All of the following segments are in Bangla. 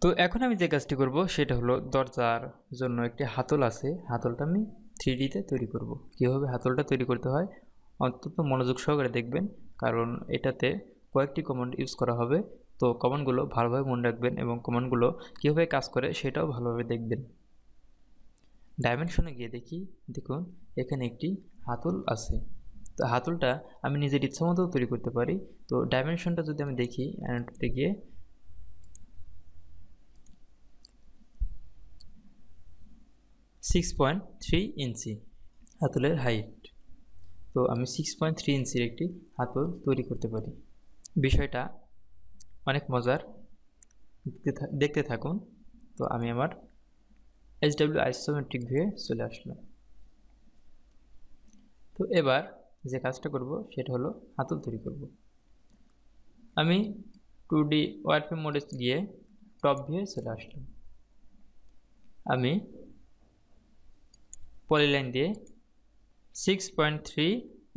তো এখন আমি যে কাজটি করব সেটা হলো দরজার জন্য একটি হাতল আছে, হাতলটা আমি 3D তে তৈরি করব। কীভাবে হাতলটা তৈরি করতে হয় অন্তত মনোযোগ সহকারে দেখবেন, কারণ এটাতে কয়েকটি কমান্ড ইউজ করা হবে। তো কমান্ডগুলো ভালোভাবে মনে রাখবেন এবং কমান্ডগুলো কীভাবে কাজ করে সেটাও ভালোভাবে দেখবেন। ডাইমেনশনে গিয়ে দেখুন এখানে একটি হাতল আছে। তো হাতলটা আমি নিজের ইচ্ছামতো তৈরি করতে পারি। তো ডাইমেনশনটা যদি আমি দেখি অ্যানাটোতে গিয়ে 6.3 ইঞ্চি হাতলের হাইট। তো আমি 6.3 ইঞ্চির একটি হাতল তৈরি করতে পারি। বিষয়টা অনেক মজার, দেখতে থাকুন। তো আমি আমার HW আইসোমেট্রিক ভিউয়ে চলে আসলাম। তো এবার যে কাজটা করব সেটা হলো হাতল তৈরি করব। আমি 2D ওয়ারফ্রেম মোডে গিয়ে টপ ভিউয়ে চলে আসলাম। আমি পলিলাইন দিয়ে 6.3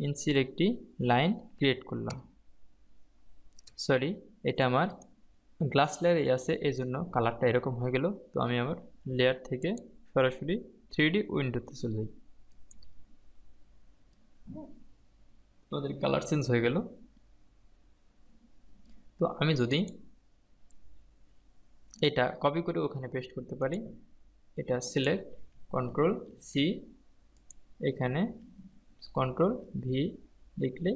ইঞ্চির একটি লাইন ক্রিয়েট করলাম। সরি, এটা আমার গ্লাস লেয়ারে আছে, এই জন্য কালারটা এরকম হয়ে গেল। তো আমি আমার লেয়ার থেকে সরাসরি 3D উইন্ডোতে চলে যাই। আমাদের কালার চেঞ্জ হয়ে গেল। তো আমি যদি এটা কপি করে ওখানে পেস্ট করতে পারি, এটা সিলেক্ট কন্ট্রোল সি, এখানে কন্ট্রোল ভি লিখলে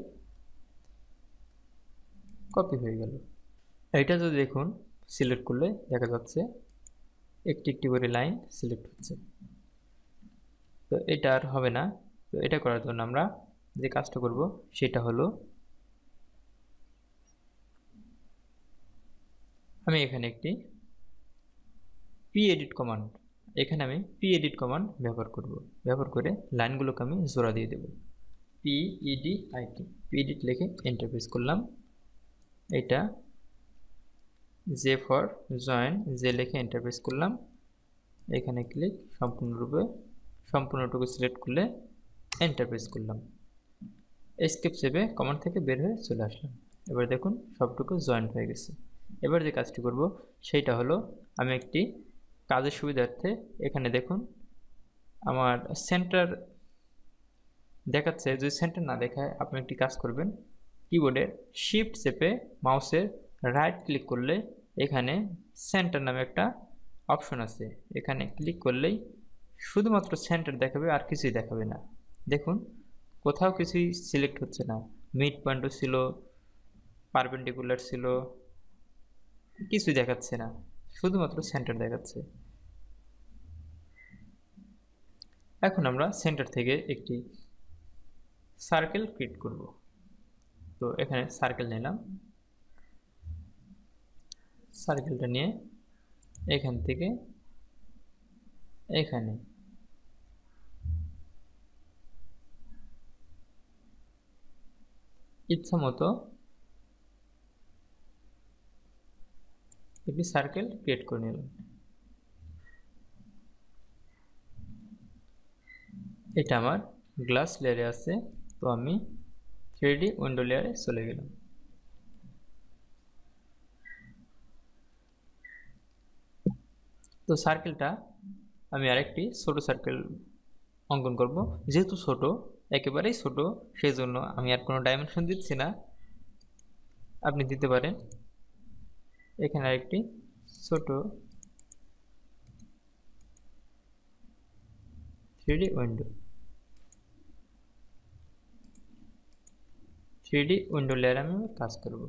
কপি হয়ে গেল। এটা যদি দেখুন সিলেক্ট করলে দেখা যাচ্ছে একটি একটি করে লাইন সিলেক্ট হচ্ছে। তো এটা আর হবে না। তো এটা করার জন্য আমরা যে কাজটা করব সেটা হলো আমি এখানে একটি p-edit কমান্ড, এখানে আমি p-edit কমান্ড ব্যবহার করব। ব্যবহার করে লাইনগুলোকে আমি জোড়া দিয়ে দেব। p-edit p-edit লিখে এন্টার প্রেস করলাম। এটা j ফর জয়েন, j লিখে এন্টার প্রেস করলাম। এখানে ক্লিক, সম্পূর্ণটুকু সিলেক্ট করলে এন্টার প্রেস করলাম। এসকেপ চেপে কমান্ড থেকে বের হয়ে চলে আসলাম। এবার দেখুন সবটুকু জয়েন্ট হয়ে গেছে। এবার যে কাজটি করব সেইটা হলো আমি একটি কাজের সুবিধার্থে এখানে দেখুন আমার সেন্টার দেখাচ্ছে। যদি সেন্টার না দেখায় আপনি একটি কাজ করবেন, কিবোর্ডের শিফট চেপে মাউসের রাইট ক্লিক করলে এখানে সেন্টার নামে একটা অপশন আছে, এখানে ক্লিক করলেই শুধুমাত্র সেন্টার দেখাবে, আর কিছুই দেখাবে না। দেখুন কোথাও কিছুই সিলেক্ট হচ্ছে না, মিড পয়েন্টও ছিল, পারপেন্ডিকুলার ছিল, কিছুই দেখাচ্ছে না, শুধুমাত্র সেন্টার দেখাচ্ছে। এখন আমরা সেন্টার থেকে একটি সার্কেল ক্রিয়েট করব। তো এখানে সার্কেল নিলাম, সার্কেলটা নিয়ে এখান থেকে এখানে ইচ্ছা মতো একটি সার্কেল ক্রিয়েট করে নিলাম। এটা আমার গ্লাস লেয়ারে আছে, তো আমি 3D উইন্ডো লেয়ারে চলে গেলাম। তো সার্কেলটা আমি আরেকটি ছোট সার্কেল অঙ্কন করব। যেহেতু ছোট, একেবারেই ছোট, সেই জন্য আমি আর কোনো ডাইমেনশন দিচ্ছি না, আপনি দিতে পারেন। এখানে আরেকটি ছোট 3D উইন্ডো, 3D উইন্ডো লেয়ারে আমি কাজ করব।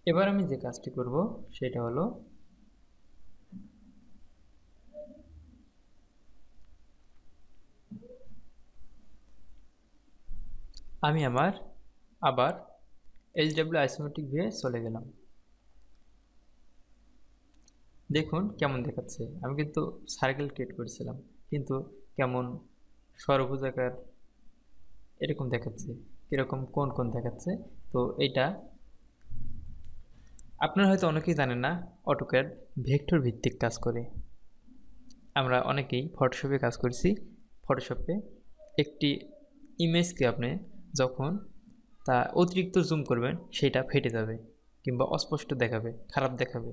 এবার আমি যে কাজটি করব সেটা হলো আমি আবার HW আইসোমেট্রিক ভিউয়ে চলে গেলাম। দেখুন কেমন দেখাচ্ছে। আমি কিন্তু সার্কেল ক্রিয়েট করেছিলাম, কিন্তু কেমন ষড়ভুজাকার এরকম দেখাচ্ছে, কিরকম কোন কোন দেখাচ্ছে। তো এইটা আপনারা হয়তো অনেকেই জানেন না, অটোক্যাড ভেক্টর ভিত্তিক কাজ করে। আমরা অনেকেই ফটোশপে কাজ করছি, ফটোশপে একটি ইমেজকে আপনি যখন তা অতিরিক্ত জুম করবেন সেটা ফেটে যাবে কিংবা অস্পষ্ট দেখাবে, খারাপ দেখাবে।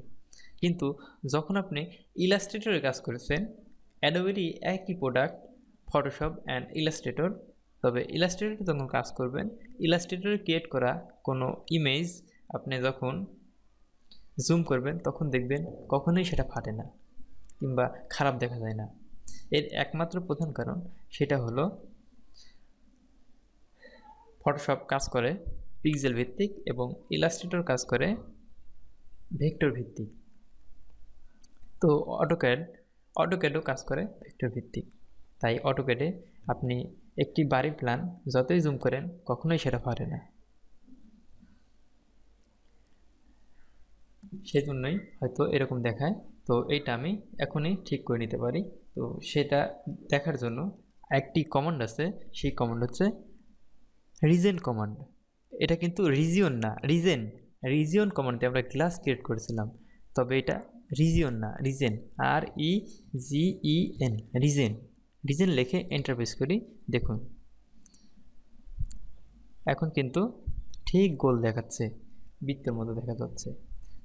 কিন্তু যখন আপনি ইলাস্ট্রেটরে কাজ করেছেন, অ্যাডোবেরই একই প্রোডাক্ট ফটোশপ অ্যান্ড ইলাস্ট্রেটর, তবে ইলাস্ট্রেটরে যখন কাজ করবেন, ইলাস্ট্রেটরে ক্রিয়েট করা কোনো ইমেজ আপনি যখন জুম করবেন তখন দেখবেন কখনোই সেটা ফাটে না কিংবা খারাপ দেখা যায় না। এর একমাত্র প্রধান কারণ সেটা হলো ফটোশপ কাজ করে পিক্সেল ভিত্তিক এবং ইলাস্ট্রেটর কাজ করে ভেক্টর ভিত্তিক। তো অটোক্যাডও কাজ করে ভেক্টর ভিত্তিক। তাই অটোক্যাডে আপনি একটি বাড়ি প্ল্যান যতই জুম করেন কখনোই সেটা ফাটে না। সেজন্যই হয়তো এরকম দেখায়। তো এইটা আমি এখনই ঠিক করে নিতে পারি। তো সেটা দেখার জন্য একটি কমান্ড আছে, সেই কমান্ড হচ্ছে রিজেন কমান্ড। এটা কিন্তু রিজিয়ন না, রিজিয়ন কমান্ড দিয়ে আমরা ক্লাস ক্রিয়েট করেছিলাম, তবে এটা রিজিয়ন না, রিজেন, REGEN, রিজেন লিখে এন্টার প্রেস করি। দেখুন এখন কিন্তু ঠিক গোল দেখাচ্ছে, বৃত্তের মতো দেখা যাচ্ছে।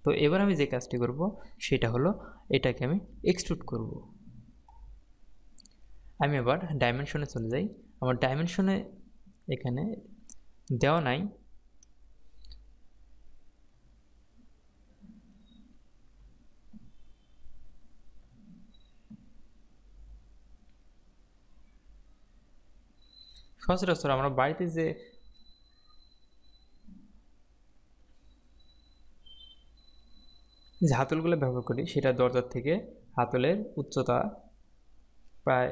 তো এবার আমি যে কাজটি করব সেটা হলো এটাকে আমি এক্সট্রুড করব। আমি এবার ডাইমেনশনে চলে যাই। আমার ডাইমেনশনে এখানে দেওয়া নাই, সচরাচর আমরা বাড়িতে যে হাতলগুলো ব্যবহার করি সেটা দরজার থেকে হাতলের উচ্চতা প্রায়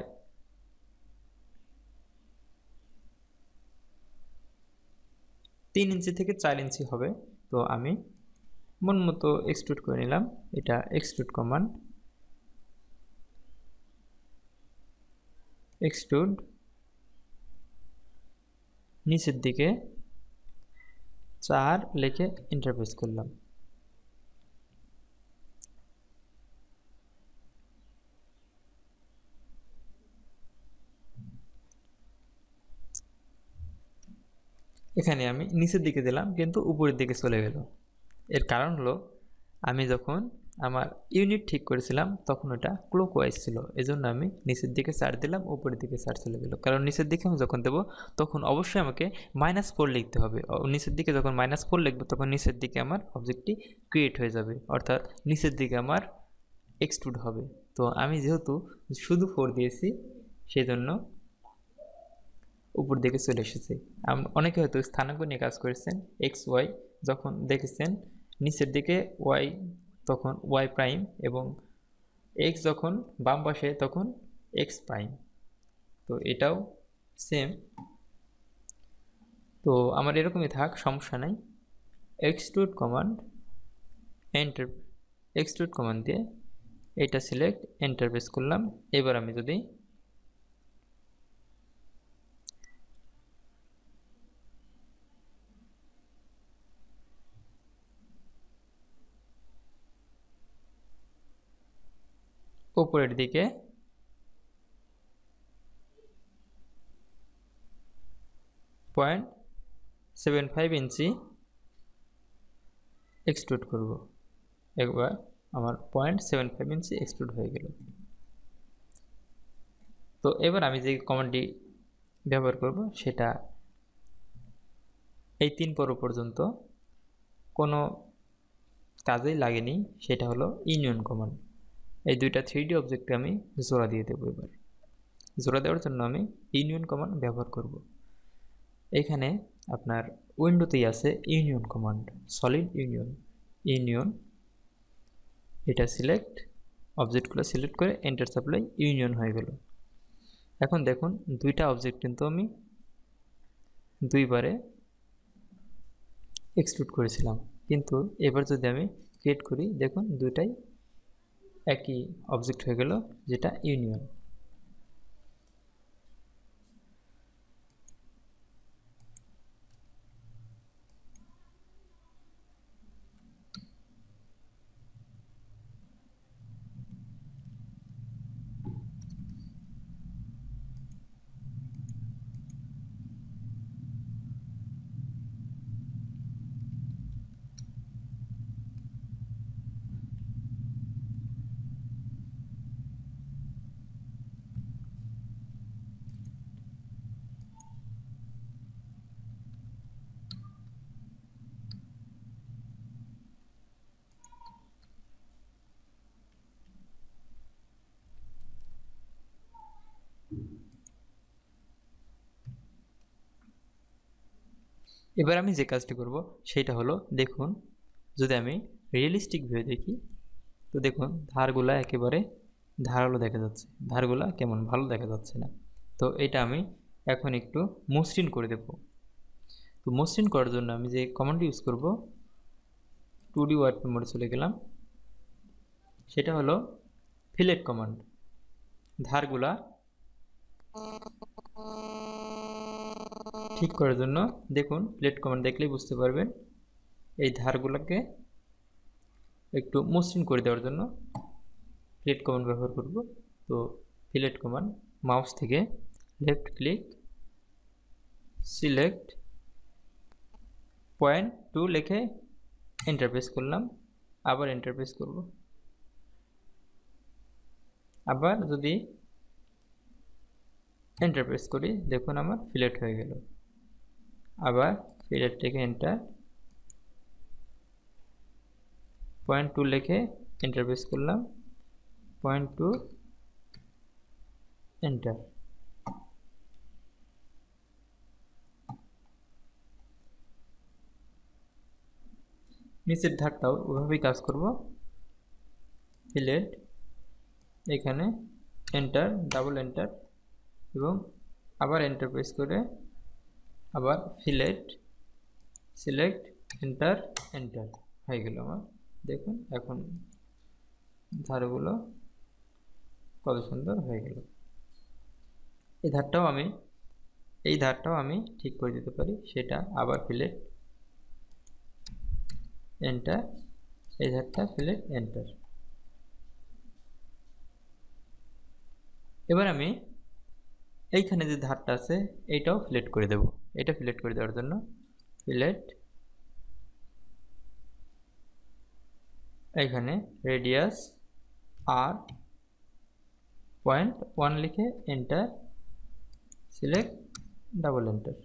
3 ইঞ্চি থেকে 4 ইঞ্চি হবে। তো আমি মন মতো এক্সট্রুড করে নিলাম। এটা এক্সট্রুড কমান্ড, এক্সট্রুড নিচের দিকে 4 লিখে এন্টার প্রেস করলাম। এখানে আমি নিচের দিকে দিলাম কিন্তু উপরের দিকে চলে গেল। এর কারণ হলো আমি যখন আমার ইউনিট ঠিক করেছিলাম তখন ওটা ক্লকওয়াইজ ছিল, এজন্য আমি নিচের দিকে 4 দিলাম, উপরের দিকে 4 চলে গেল। কারণ নিচের দিকে আমি যখন দেবো তখন অবশ্যই আমাকে -4 লিখতে হবে। নিচের দিকে যখন -4 লিখবো তখন নিচের দিকে আমার অবজেক্টটি ক্রিয়েট হয়ে যাবে, অর্থাৎ নিচের দিকে আমার এক্সট্রুড হবে। তো আমি যেহেতু শুধু 4 দিয়েছি সেই জন্য উপর দিকে চলে এসেছে। অনেকে হয়তো স্থানাঙ্ক নিয়ে কাজ করেছেন, XY যখন দেখেছেন নিচের দিকে Y তখন Y প্রাইম এবং X যখন বাম পাশে তখন X প্রাইম। তো এটাও সেম। তো আমার এরকমই থাক, সমস্যা নাই। Extrude command enter, extrude command দিয়ে এটা সিলেক্ট এন্টার প্রেস করলাম। এবার আমি যদি উপরের দিকে 0.75 ইঞ্চি এক্সট্রুড করব, একবার আমার 0.75 ইঞ্চি এক্সট্রুড হয়ে গেল। তো এবার আমি যে কমান্ডটি ব্যবহার করব সেটা এই 3 পর্যন্ত কোনো কাজেই লাগেনি, সেটা হলো ইউনিয়ন কমান্ড। এই দুইটা 3D অবজেক্টে আমি জোড়া দিয়ে দেবো। এবার জোড়া দেওয়ার জন্য আমি ইউনিয়ন কমান্ড ব্যবহার করব। এখানে আপনার উইন্ডোতেই আছে ইউনিয়ন কমান্ড, সলিড ইউনিয়ন এটা সিলেক্ট, অবজেক্টগুলো সিলেক্ট করে এন্টার চাপলেই ইউনিয়ন হয়ে গেল। এখন দেখুন দুইটা অবজেক্ট কিন্তু আমি দুইবারে এক্সট্রুড করেছিলাম, কিন্তু এবার যদি আমি ক্রিয়েট করি দেখুন দুইটাই একই অবজেক্ট হয়ে গেল, যেটা ইউনিয়ন। এবার আমি যে কাজটি করব সেটা হলো, দেখুন যদি আমি রিয়েলিস্টিক ভিউ দেখি, তো দেখুন ধারগুলা একেবারে ধারালো দেখা যাচ্ছে, ধারগুলা কেমন ভালো দেখা যাচ্ছে না। তো এটা আমি এখন একটু মসৃণ করে দেব। তো মসৃণ করার জন্য আমি যে কমান্ড ইউজ করব, 2D ওয়ার্ডপেন মোডে চলে গেলাম, সেটা হলো ফিলেট কমান্ড। ধারগুলা ঠিক করার জন্য দেখুন ফিলেট কমান্ড দেখলেই বুঝতে পারবেন, এই ধারগুলোকে একটু মসৃণ করে দেওয়ার জন্য ফিলেট কমান্ড ব্যবহার করব। তো ফিলেট কমান্ড, মাউস থেকে left click, select point two লিখে এন্টার প্রেস করলাম, আবার এন্টার প্রেস করব। আবার যদি এন্টার প্রেস করি, দেখুন আমার ফিলেট হয়ে গেল। আবার ফিলেট থেকে এন্টার, পয়েন্ট টু লিখে এন্টার প্রেস করলাম, পয়েন্ট টু, এন্টার। নিচের ধারটাও ওভাবেই কাজ করব। ফিলেট, এখানে এন্টার, ডাবল এন্টার এবং আবার এন্টার প্রেস করে আবার ফিলেট, সিলেক্ট, এন্টার, এন্টার হয়ে গেল আমার। দেখুন এখন ধারগুলো কত সুন্দর হয়ে গেল। এই ধারটাও আমি ঠিক করে দিতে পারি, সেটা আবার ফিলেট, এন্টার, এই ধারটা ফিলেট, এন্টার। এবার আমি এইখানে যে ধারটা আছে এইটাও ফিলেট করে দেব। এটা ফিলেট করে দেওয়ার জন্য ফিলেট, এখানে রেডিয়াস আর পয়েন্ট ওয়ান লিখে এন্টার, সিলেক্ট, ডাবল এন্টার।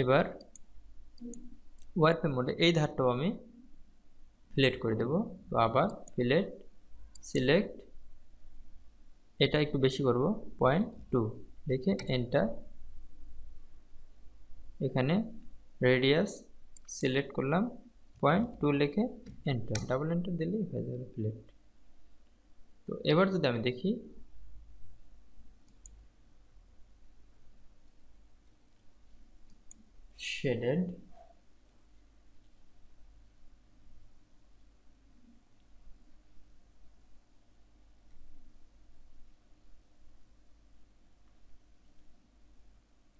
এবার ওয়ারপেন মোডে এই ধারটাও আমি ফিলেট করে দেব। তো আবার ফিলেট, সিলেক্ট, এটা একটু বেশি করব, পয়েন্ট টু লিখে এন্টার, এখানে রেডিয়াস সিলেক্ট করলাম, পয়েন্ট টু লিখে এন্টার, ডাবল এন্টার দিলেই হয়ে যাবে ফিলেট। তো এবার যদি আমি দেখি, শেডেড,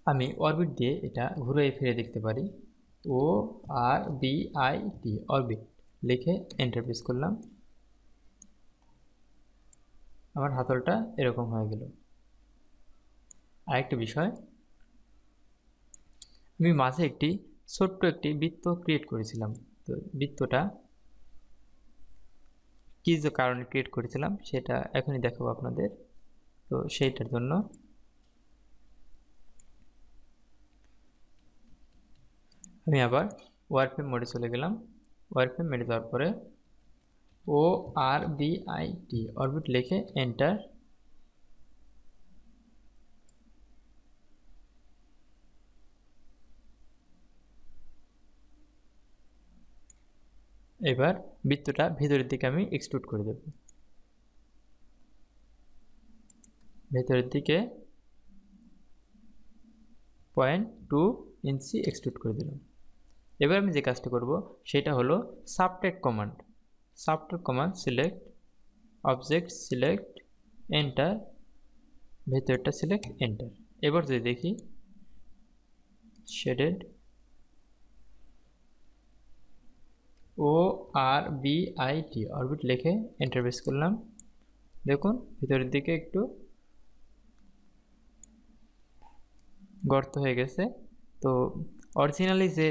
আমি অরবিট দিয়ে এটা ঘুরে ফিরে দেখতে পারি। ও R B I T, orbit লিখে এন্টার প্রেস করলাম, আমার হাতলটা এরকম হয়ে গেল। আরেকটা বিষয়, আমি মাঝে ছোট্ট একটি বৃত্ত ক্রিয়েট করেছিলাম। তো বৃত্তটা কি যে কারণে ক্রিয়েট করেছিলাম সেটা এখনই দেখাবো আপনাদের। তো সেইটার জন্য আমি আবার ওয়ারফ্রেম মোডে চলে গেলাম। ওয়ারফ্রেম মোডে যাওয়ার পরে ও R B I T, orbit লিখে এন্টার, এবার বৃত্তটা ভেতরের দিকে আমি এক্সট্রুড করে দেব। ভেতরের দিকে 0.2 ইঞ্চি এক্সট্রুড করে দিলাম। এবার আমি যে কাজটা করব সেটা হলো subtract command. Subtract command, select object, select, enter, ভেতরটা সিলেক্ট, এন্টার। এবার যদি দেখি, shaded, O R B I T, orbit লিখে এন্টার প্রেস করলাম। দেখুন ভিতরের দিকে একটু গর্ত হয়ে গেছে। তো অরিজিনালি যে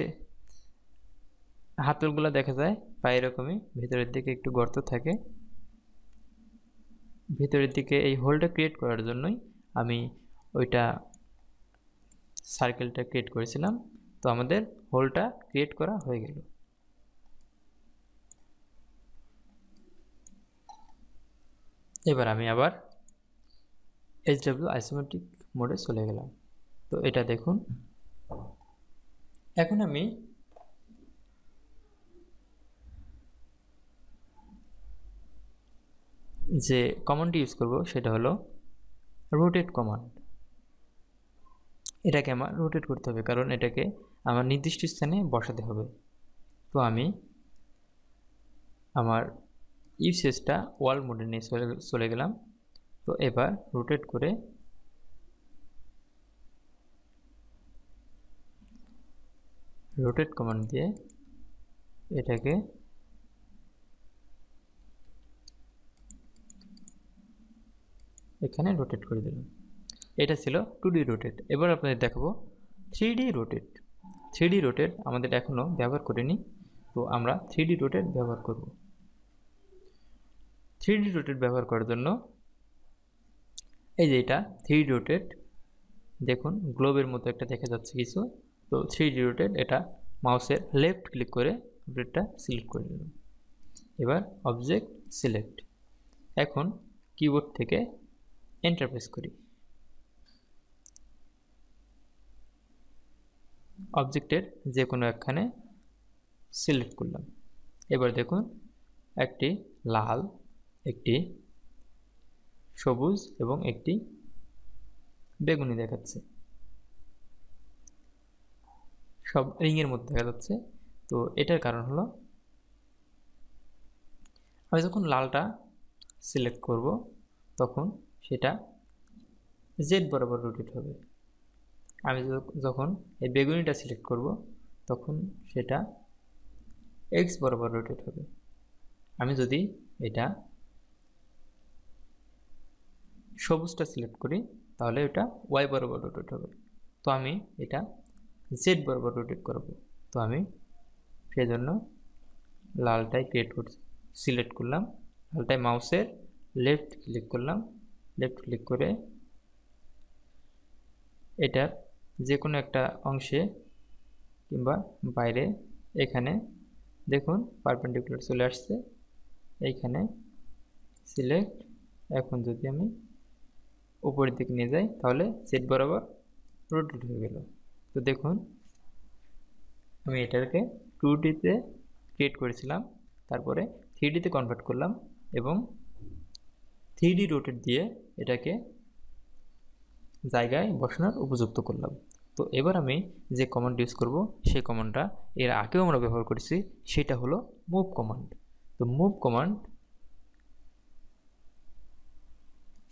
হাতলগুলো দেখা যায় বা এরকমই ভিতরের দিকে একটু গর্ত থাকে। ভিতরের দিকে এই হোলটা ক্রিয়েট করার জন্যই আমি ওইটা সার্কেলটা ক্রিয়েট করেছিলাম। তো আমাদের হোলটা ক্রিয়েট করা হয়ে গেল। এবার আমি আবার HW আইসোমেট্রিক মোডে চলে গেলাম। তো এটা দেখুন। এখন আমি যে কমান্ডটি ইউজ করব সেটা হলো রোটেট কমান্ড। এটাকে আমার রোটেট করতে হবে, কারণ এটাকে আমার নির্দিষ্ট স্থানে বসাতে হবে। তো আমি আমার ইউসেজটা ওয়াল মোডে নিয়ে চলে গেলাম। তো এবার রোটেট করে রোটেট কমান্ড দিয়ে এটাকে এখানে রোটেট করে দিলাম। এটা ছিল 2D রোটেট। এবার আপনাদের দেখাবো 3D রোটেট। 3D রোটেট আমাদের এখনও ব্যবহার করিনি, তো আমরা 3D রোটেট ব্যবহার করব। 3D রোটেট ব্যবহার করার জন্য এই যে এটা 3D রোটেট, দেখুন গ্লোবের মতো একটা দেখা যাচ্ছে কিছু। তো 3D রোটেট এটা মাউসের লেফট ক্লিক করে রোটেটটা সিলেক্ট করে নিলাম। এবার অবজেক্ট সিলেক্ট। এখন কিবোর্ড থেকে এন্টার প্রেস করি। অবজেক্টের যে কোনো একখানে সিলেক্ট করলাম। এবার দেখুন একটি লাল, একটি সবুজ এবং একটি বেগুনি দেখাচ্ছে, সব রিংয়ের মধ্যে দেখা যাচ্ছে। তো এটার কারণ হলো আমি যখন লালটা সিলেক্ট করব তখন সেটা জেড বরাবর রোটেট হবে। আমি যখন এই বেগুনিটা সিলেক্ট করব তখন সেটা এক্স বরাবর রোটেট হবে। আমি যদি এটা সবুজটা সিলেক্ট করি তাহলে এটা ওয়াই বরাবর রোটেট হবে। তো আমি এটা জেড বরাবর রোটেট করব। তো আমি সেজন্য লালটাই সিলেক্ট করলাম। লালটাই মাউসের লেফট ক্লিক করলাম। লেফট ক্লিক করে এটার যে কোনো একটা অংশে কিংবা বাইরে এখানে দেখুন পারপেন্ডিকুলার চলে আসছে, এইখানে সিলেক্ট। এখন যদি আমি উপরের দিকে নিয়ে যাই তাহলে জেড বরাবর রোটেট হয়ে গেল। তো দেখুন আমি এটাকে 2Dতে ক্রিয়েট করেছিলাম, তারপরে 3Dতে কনভার্ট করলাম এবং 3D রোটেট দিয়ে এটাকে জায়গায় বসানোর উপযুক্ত করলাম। তো এবার আমি যে কমান্ড ইউজ করব সেই কমান্ডটা এর আগেও আমরা ব্যবহার করেছি, সেটা হলো মুভ কমান্ড। তো মুভ কমান্ড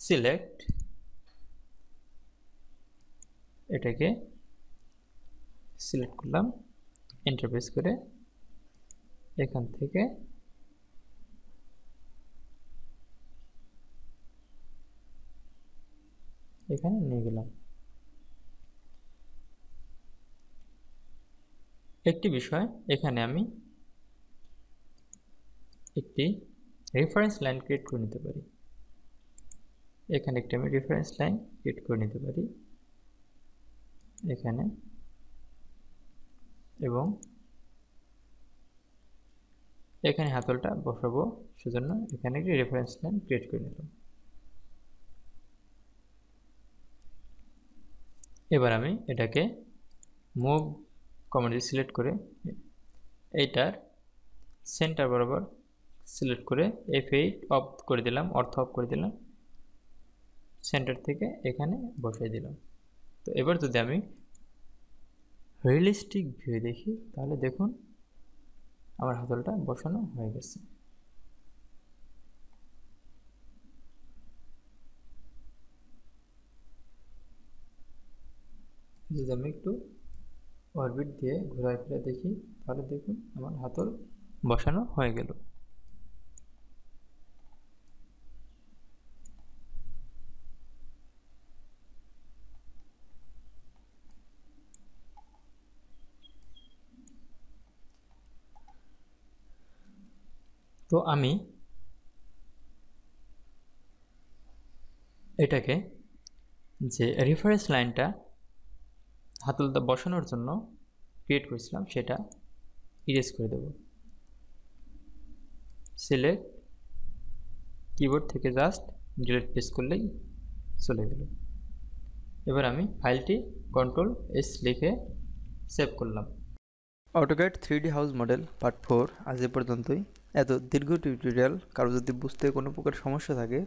সিলেক্ট, এটাকে সিলেক্ট করলাম, এন্টার প্রেস করে এখান থেকে এখানে নিয়ে গেলাম। একটি বিষয়, এখানে আমি একটি রেফারেন্স লাইন ক্রিয়েট করে নিতে পারি। এখানে একটি আমি রেফারেন্স লাইন ক্রিয়েট করে নিতে পারি এখানে, এবং এখানে হাতলটা বসাবো, সেজন্য এখানে একটি রেফারেন্স লাইন ক্রিয়েট করে নিলাম। এবার আমি এটাকে মুভ কমান্ড সিলেক্ট করে এইটার সেন্টার বরাবর সিলেক্ট করে F8 অফ করে দিলাম, অর্থ অফ করে দিলাম, সেন্টার থেকে এখানে বসিয়ে দিলাম। তো এবার যদি আমি রিয়েলিস্টিক ভিউ দেখি তাহলে দেখুন আমার হাতলটা বসানো হয়ে গেছে। যদি আমি একটু অরবিট দিয়ে ঘোরায় ফিরে দেখি তাহলে দেখুন আমার হাতল বসানো হয়ে গেল। তো আমি এটাকে যে রেফারেন্স লাইনটা হাতলটা বসানোর জন্য ক্রিয়েট করেছিলাম সেটা ইরেজ করে দেব। সিলেক্ট, কিবোর্ড থেকে জাস্ট ডিলিট প্রেস করলেই চলে গেল। এবার আমি ফাইলটি Ctrl+S লিখে সেভ করলাম। AutoCAD 3D house model part 4 আজ এ পর্যন্তই। এত দীর্ঘ টিউটোরিয়াল কারো যদি বুঝতে কোনো প্রকার সমস্যা থাকে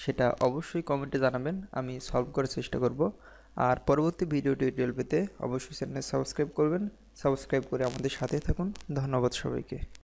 সেটা অবশ্যই কমেন্টে জানাবেন, আমি সলভ করার চেষ্টা করব। আর পরবর্তী ভিডিও টিউটোরিয়াল পেতে অবশ্যই চ্যানেল সাবস্ক্রাইব করবেন। সাবস্ক্রাইব করে আমাদের সাথে থাকুন। ধন্যবাদ সবাইকে।